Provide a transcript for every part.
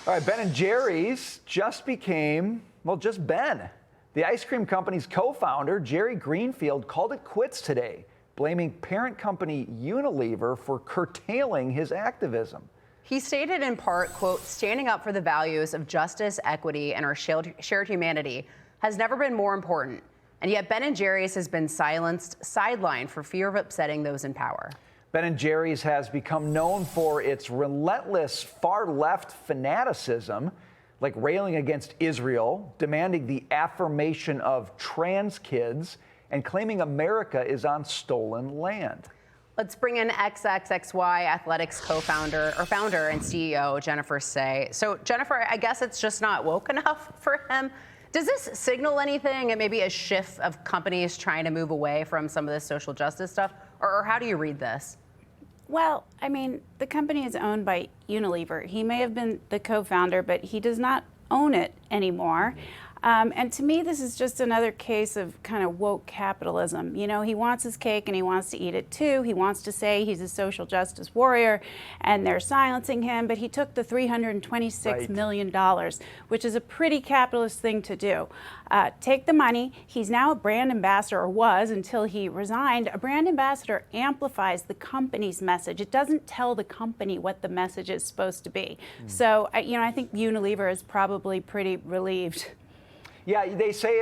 All right, Ben and Jerry's just became, well, just Ben. The ice cream company's co-founder, Jerry Greenfield, called it quits today, blaming parent company Unilever for curtailing his activism. He stated in part, quote, "Standing up for the values of justice, equity, and our shared humanity has never been more important. And yet Ben & Jerry's has been silenced, sidelined for fear of upsetting those in power." Ben & Jerry's has become known for its relentless far-left fanaticism, like railing against Israel, demanding the affirmation of trans kids, and claiming America is on stolen land. Let's bring in XXXY Athletics co-founder or founder and CEO Jennifer Sey. So Jennifer, I guess it's just not woke enough for him. Does this signal anything, and maybe a shift of companies trying to move away from some of this social justice stuff? Or how do you read this? Well, I mean, the company is owned by Unilever. He may have been the co-founder, but he does not own it anymore. And to me, this is just another case of kind of woke capitalism. You know, he wants his cake and he wants to eat it too. He wants to say he's a social justice warrior and they're silencing him, but he took the $326 million, which is a pretty capitalist thing to do. Take the money. He's now a brand ambassador, or was until he resigned. A brand ambassador amplifies the company's message. It doesn't tell the company what the message is supposed to be. So, you know, I think Unilever is probably pretty relieved. Yeah, they say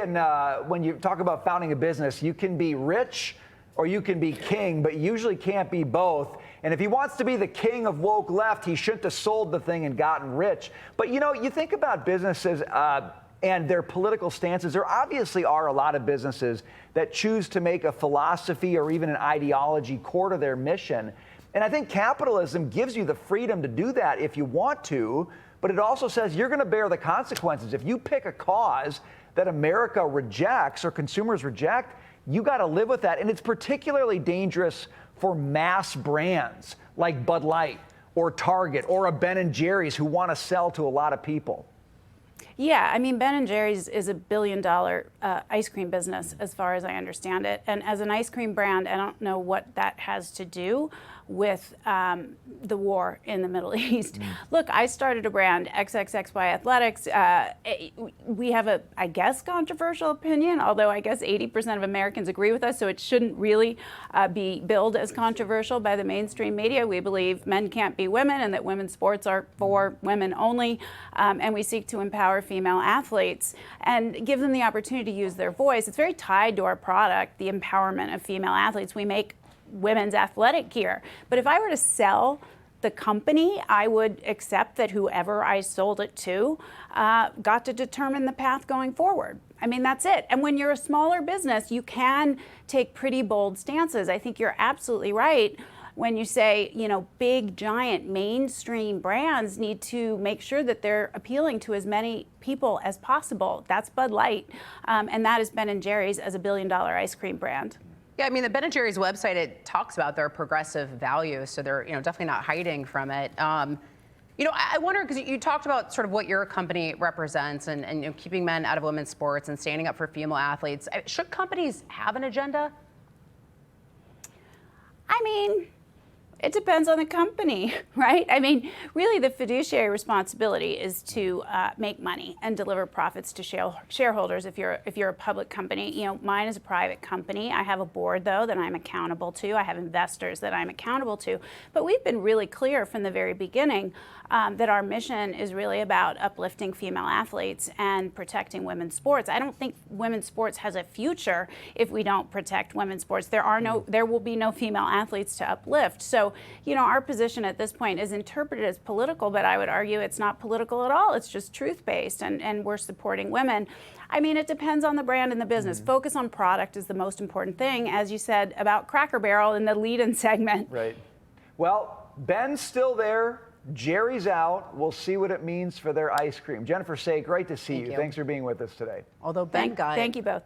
when you talk about founding a business, you can be rich or you can be king, but you usually can't be both. And if he wants to be the king of woke left, he shouldn't have sold the thing and gotten rich. But, you know, you think about businesses and their political stances. There obviously are a lot of businesses that choose to make a philosophy or even an ideology core to their mission. And I think capitalism gives you the freedom to do that if you want to. But it also says you're going to bear the consequences. If you pick a cause that America rejects or consumers reject, you got to live with that. And it's particularly dangerous for mass brands like Bud Light or Target or a Ben & Jerry's who want to sell to a lot of people. Yeah, I mean, Ben & Jerry's is a billion-dollar ice cream business, as far as I understand it. And as an ice cream brand, I don't know what that has to do with the war in the Middle East. Look, I started a brand, XXXY Athletics. We have a, I guess, controversial opinion, although I guess 80% of Americans agree with us, so it shouldn't really be billed as controversial by the mainstream media. We believe men can't be women and that women's sports are for women only, and we seek to empower female athletes and give them the opportunity to use their voice. It's very tied to our product, the empowerment of female athletes. We make women's athletic gear. But if I were to sell the company, I would accept that whoever I sold it to got to determine the path going forward. I mean, that's it. And when you're a smaller business, you can take pretty bold stances. I think you're absolutely right when you say, you know, big, giant, mainstream brands need to make sure that they're appealing to as many people as possible. That's Bud Light, and that is Ben & Jerry's as a billion-dollar ice cream brand. Yeah, I mean, the Ben & Jerry's website, it talks about their progressive values, so they're, you know, definitely not hiding from it. You know, I wonder, because you talked about sort of what your company represents and you know, keeping men out of women's sports and standing up for female athletes. Should companies have an agenda? I mean, it depends on the company, right? I mean, really the fiduciary responsibility is to make money and deliver profits to shareholders if you're a public company. You know, mine is a private company. I have a board, though, that I'm accountable to. I have investors that I'm accountable to. But we've been really clear from the very beginning that our mission is really about uplifting female athletes and protecting women's sports. I don't think women's sports has a future if we don't protect women's sports. There will be no female athletes to uplift. So, you know, our position at this point is interpreted as political, but I would argue it's not political at all. It's just truth-based, and we're supporting women. I mean, it depends on the brand and the business. Focus on product is the most important thing, as you said about Cracker Barrel in the lead-in segment. Right. Well, Ben's still there. Jerry's out. We'll see what it means for their ice cream. Jennifer Sey, great to see you. Thanks for being with us today. Although Ben got it. Thank you both.